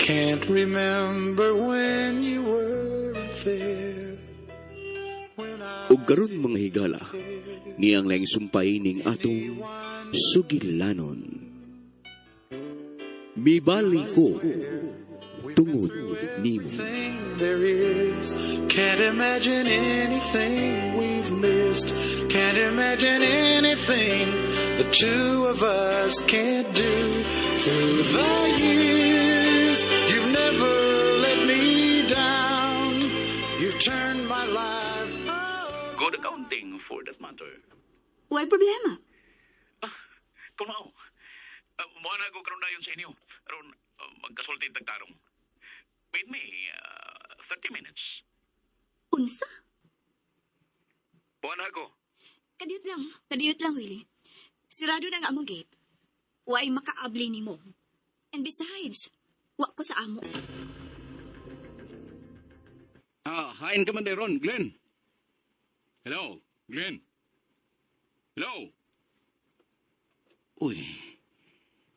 Can't remember when you weren't there. Ug karon mga higala, niyang laing sumpay ning atong sugilanon. Mibali ko tungod nimo. There is, can't imagine anything we've missed. Can't imagine anything the two of us can't do. Through the years, you've never let me down. You've turned my life. Good accounting for that matter. Why problema? Kumao. Muna na ako karoon dayon sa inyo. Karoon, magkasulti tagtarong. Wait me, 30 minutes. Unsa? Buwan na ako. Kadiyot lang, Willie. Sirado na nga among gate. Why makaabli ni mo. And besides, wa ko sa amo. Hain ka man Ron, Glenn. Hello, Glenn. Hello. Uy,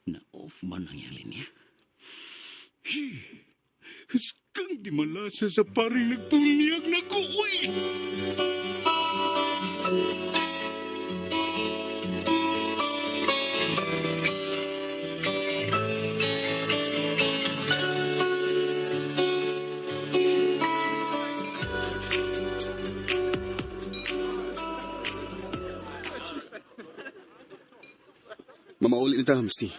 na-off man ang yalin niya. Haskang di malasa sa paring nagpunyag na ko, uy! Mamauli na ta, Misty.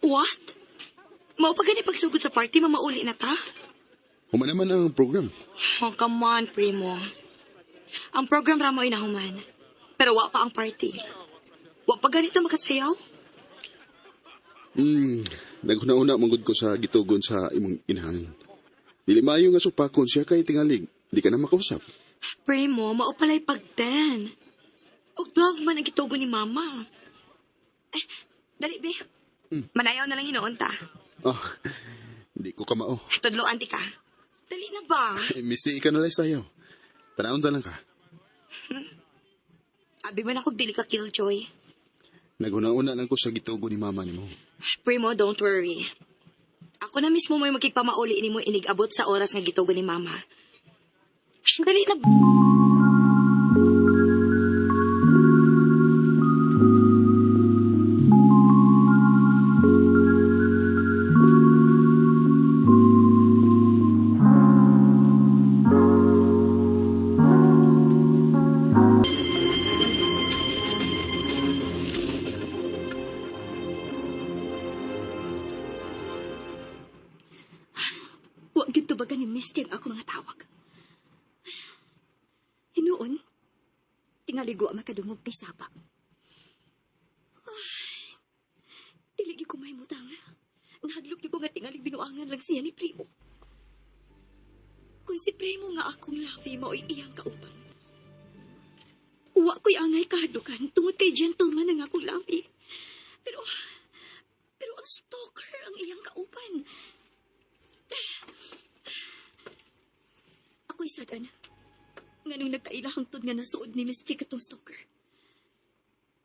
What? Mao pa gani pagsugod sa party, mamauli na ta? Human naman ang program. Oh, come on, Primo. Ang program ramo ay nahuman. Pero wa pa ang party. Wa pa ganito makasayaw? Naghuna-una manggod ko sa gitugon sa imong inahan. Dili maayo nga supakon siya kay tingalig. Di ka na makausap. Primo, mao palay pagdan. Og 12 man ang gitugon ni Mama. Dali, be. Manayaw na lang hinoon ta. Oh, di ko kamao. Tudloan ti ka. Dali na ba? Misty, ika na lang tayo. Tanaon ta lang ka. Abi man ako dili ka killjoy. Naghuna-una lang ko sa gitugon ni Mama nimo. Primo, don't worry. Ako na mismo mo'y magkipamauli ni mo inigabot sa oras nga gitugon ni Mama. Dali na. Huwag gitubagan ni Misty ang ako mga tawag. Hinuon, tingaligo ang makadungog kay Saba. Diligi ko may mutang. Nahadlok ko nga tingalig binuangan lang siya ni Primo. Kung si Primo nga akong lavi mo ay iyang kauban. Uwa ko'y angay kahadukan tungod kay gentleman ang akong lavi. Pero ang stalker ang iyang kauban. Ako'y sadan. Nganong nagkailahangtod nga nasuod ni Misty katong stalker.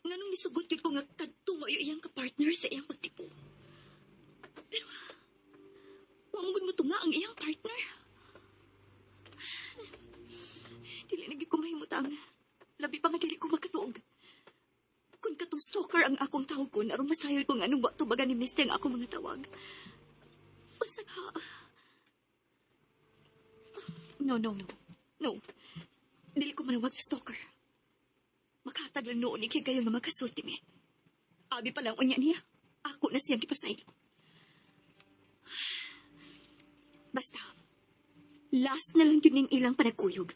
Nganong nisugot yun ko nga kadto yung iyang kapartner sa iyang pagtipo. Pero, wamugod mo to nga ang iyang partner. Dili nagi ko mahimutang. Labi pa nga dili ko makatuog. Kung katong stalker ang akong tawag ko, narong masayod ko nga anong bato baga ni Misty ang akong mga tawag. Basta ka. No. Dili ko manawag sa stalker. Makatag lang noon ikay kayo nga magkasulti mi. Abi pa lang unya niya. Ako na siyang kipasaylo. Basta, last na lang yun yung ilang panagkuyog.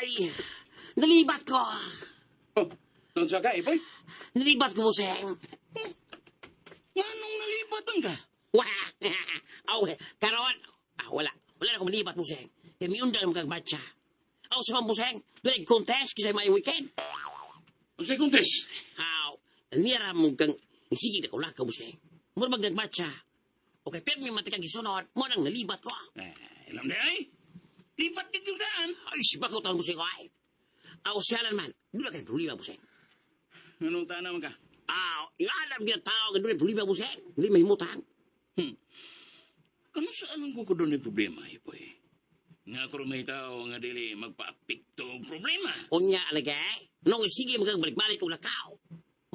Ay! Nalibat ko! Oh, doon sa ka, boy? Nalibat ko, Boseng. Anong nalibatan ka? Wah! karon. Wala. Wala na akong malibat, Buseng. Kaya may undang mo kang matcha. Sa mga Buseng, doon contest kasi may weekend. Ang sa contest? Nira mo kang sige na kaula ka, Buseng. Mura nagmatcha. Okay, pero may matikang gisunod, mo nang nalibat ko. Alam na ay. Lipat din yung daan. Ay, sibak ko taong Buseng ko ay. Siyalan man, doon lang kayo problema, Buseng. Anong tana man ka? Alam niya tao, doon lang problema, Buseng. Hindi mahimutang. Kano saan ang ko doon yung problema, Ipoy? Nga ko may tao nga dili magpa-apikto ang problema. Unya, alagay. Nung sige mo kang balik-balik kong lakaw.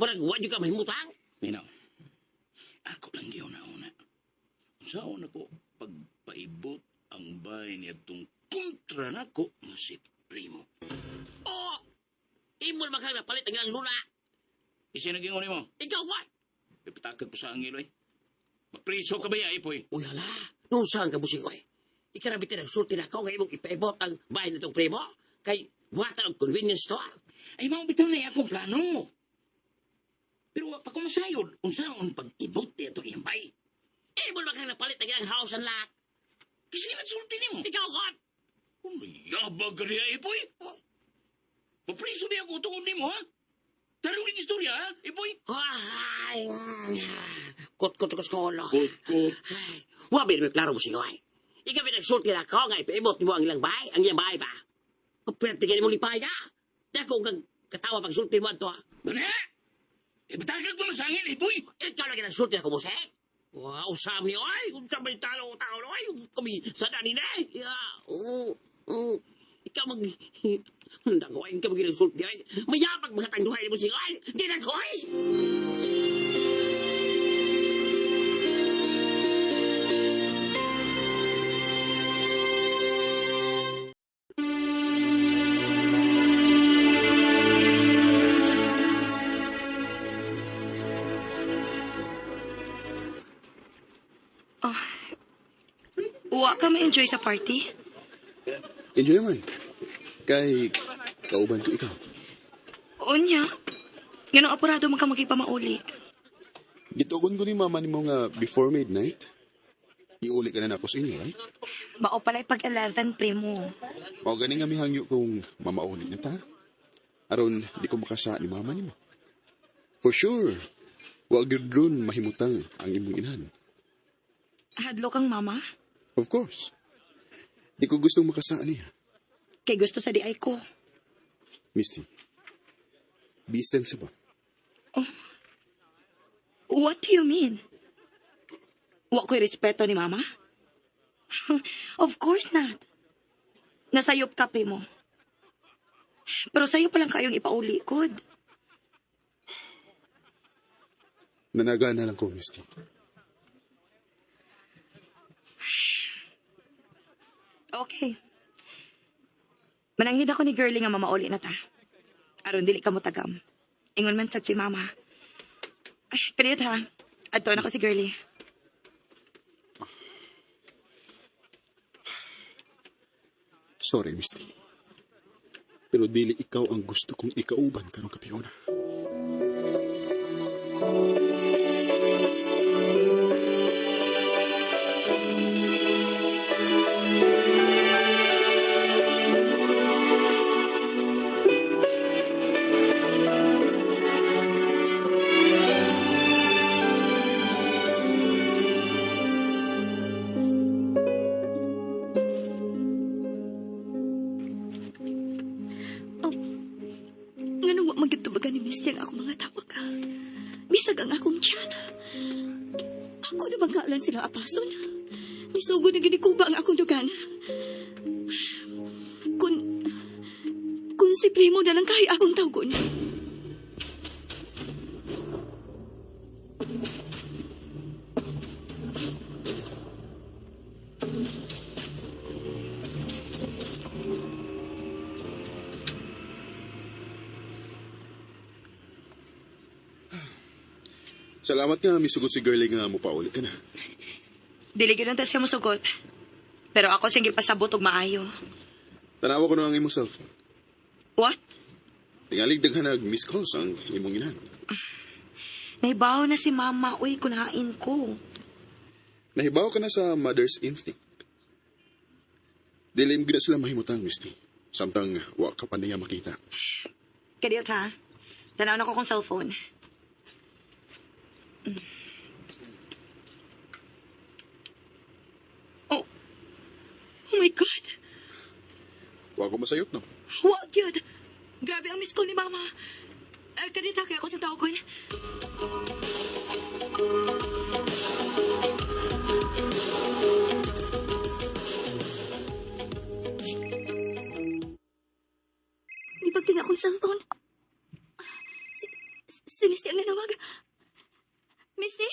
Marag, wadyo ka mahimutang. Minaw, ako lang yun na una. Saan ako pagpaibot ang bahay niya itong kontra na ko nga si Primo. Imol makang napalit ang ilang luna. Isi naging uni mo? Ikaw, what? Pipatakad po sa angilo eh. Mapriso ka ba ya, Ipoy? Uy, hala. Noon saan ka, Busing ko eh? Ikarabitin ang sulti na ako ngayon mong ipaibot ang bahay nitong Primo. Kay, buhatan ang convenience store. Ay, mga bitaw na akong plano. Pero pag kumasayod, unsaon pag-ibot niya ito iyang bahay. Imol makang napalit ang ilang house and lot. Kasi nagsulti ni mo. Ikaw, what? Yabag ka rin, Ipoy. Mapriso niya ako tungod ni mo, ha? Tarong yung istorya, ha, Ipoy? Ay, kot-kot ko sa kolo. Kot. Ay, wabi na may klaro mo siya, ay. Ikaw pinagsulti na ako, nga ipaibot mo ang ilang bahay, ba? Pwede ka mong lipaya. Dako kang katawa pag sulti mo ito, ha? Ano ha? Batakag mo sa angin, Ipoy. Ikaw lagi nagsulti na ko mo, sek. Wow, Sammy, ay, kung sabay tao, ay, kami sa dani na, ikaw Nako, ay, ikaw mag-insulti, ay. Mayapag mga tangduhay mo siya, ay. Di na ko, ay. Uwa ka ma-enjoy sa party? Enjoy man. Kay kauban ko ikaw. Unya. Ganong apurado man ka magipamauli. Gitugon ko ni mama ni mo nga before midnight. Iuli ka na ako sa inyo, right? Mao pala'y pag 11, Primo. Mao gani nga mihangyo kung mamauli na ta. Aron di ko makasa ni mama ni mo. For sure. Wag yun ron mahimutang ang imong inahan. Hadlo kang mama? Of course. Di ko gustong makasaan niya. Kay gusto sa di ay ko. Misty, be sensible. What do you mean? Wa ko'y respeto ni mama? Of course not. Nasayop ka, Primo. Pero sa'yo palang kayong ipauli, kod. Nanagana lang ko, Misty. Okay. Mananghid ako ni girlie nga mamauli na ta. Aron dili ka mo tagam. Ingon man sad si mama. Ay, period ha. Adto na ko si girlie. Sorry, Misty. Pero dili ikaw ang gusto kong ikauban karong kapiona. Nganong wa magitubagan ni Misty ang akong mga tawag ka. Bisag ang akong chat. Ako na magalan silang apason. Misugod na ginikuba ang akong dugana. Kung si Primo na lang kaya akong tawgon. Salamat nga, misugot si girlie nga mo pauli ka na. Dili gyud ta siya mosugot. Pero ako sige pasabot og maayo. Tanawa ko na ang imong cellphone. What? Tingalig daghan nag-miss calls ang imong inahan. Naibaw na si mama, uy, kunain ko. Nahibaw ka na sa mother's instinct. Dilim gina sila mahimutang, Misty. Samtang wa ka pa niya makita. Kadiyot ha. Tanaw na ko kong cellphone. Oh. Oh my God. Wa ko masayot, no? Wag yun. Grabe ang miss call ni Mama. Kadita kaya ako sa tawag ko. Ipagting akong cellphone. Si Misty ang nanawag. Misty?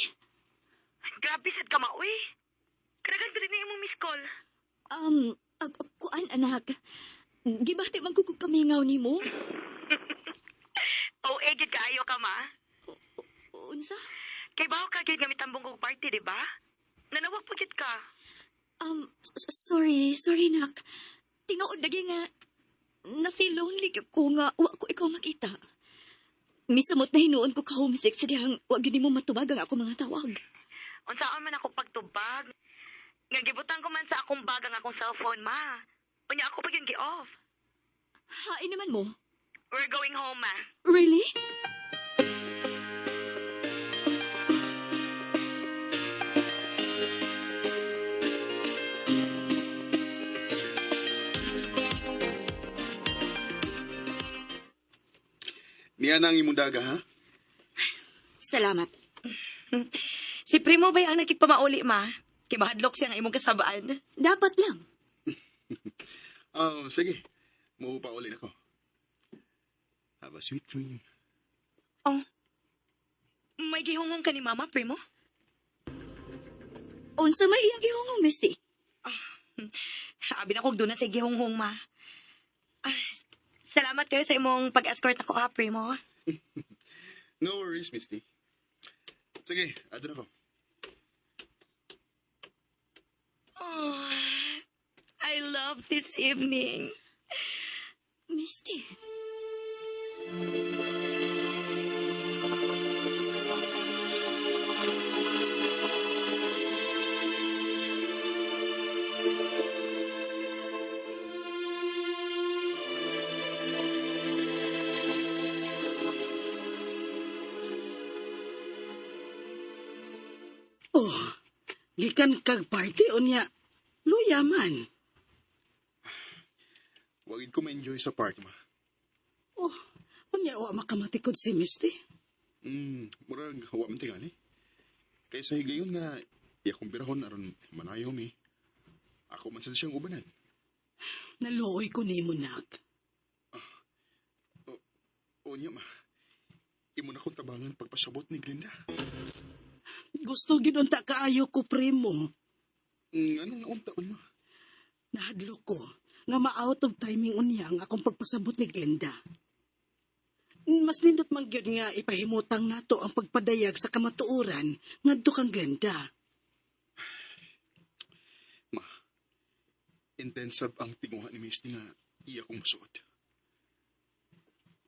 Grabe sad ka maoy. Karagan dali na yung miss call. Kuan anak. Gibati man kukog kamingaw ni mo. Oh, gid kaayo ka ma. Unsa? Kay baho ka gid gamit ang bungkog party, di ba? Nanawag po gid ka. Sorry nak. Tinuod lagi nga na-feel lonely ko nga wa ko ikaw makita. Misamot na hinuon ko ka homesick sa dihang wa gini mo matubag ang ako mga tawag. Unsaon man ako pagtubag? Nga gibutan ko man sa akong bag ang akong cellphone, ma. Unya ako pag yung gi-off. Hain naman mo. We're going home, ma. Really? Niya nang imong daga, ha? Salamat. Si Primo ba ang nagkipamauli, ma? Kibahadlok siya ng imong kasabaan. Dapat lang. Oh, sige. Muupa ulit ako. Have a sweet dream. Oh. May gihungong ka ni Mama, Primo? Unsa may iyang gihungong, Misty? Abi na kog doon na sa gihunghong, ma. Salamat kayo sa imong pag-escort ako, ha, Primo. No worries, Misty. Sige, adun ako. Oh, I love this evening. Misty. Oh, gikan kag party unya. Luyaman. Wagid ko ma-enjoy sa park, ma. Oh, unya wa makamatikod si Misty. Murag, hawa man tingali. Kaya sa higayon nga, iyakong birahon aron manayaw mi. Ako man sa siyang ubanan. Naluoy ko ni mo, nak. O niya, ma. Imo na kong tabangan pagpasabot ni Glenda. Gusto ginunta kaayo ko, Primo. Anong nauntaon, ma? Nahadlo ko nga ma-out of timing unya ang akong pagpasabot ni Glenda. Mas nindot man gyud nga ipahimutang nato ang pagpadayag sa kamatuoran ngadto kang Glenda. Ma, intensab ang tinguha ni Misty nga iya kong masuod.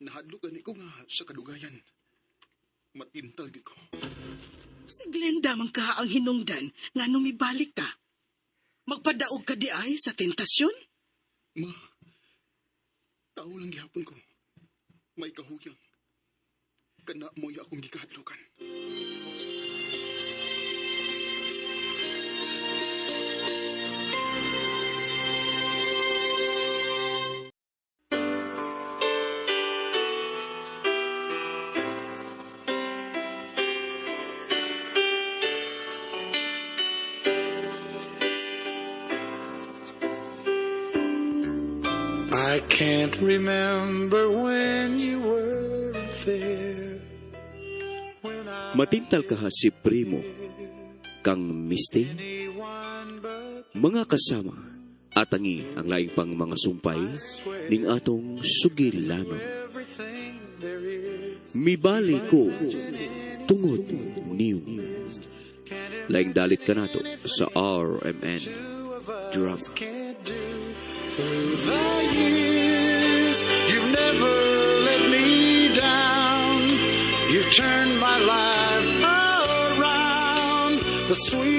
Nahadlo gani ko nga sa kadugayan. Matintal gid ko. Si Glenda man ka ang hinungdan nga nung mibalik ka. Magpadaog ka di ay sa tentasyon? Ma, tao lang gihapon ko. May kahuyang. Kana mo ya akong gikahadlukan. I can't remember when you weren't there. When I Matintal ka ha si Primo, kang Misty, anyone but mga kasama, atangi ang laing pang mga sumpay, ning atong sugilanon. everything there is. Mibali ko, tungod niyo. Laing dalit ka nato sa RMN Drama. Can't do through the years. You've never let me down. You've turned my life around. The sweet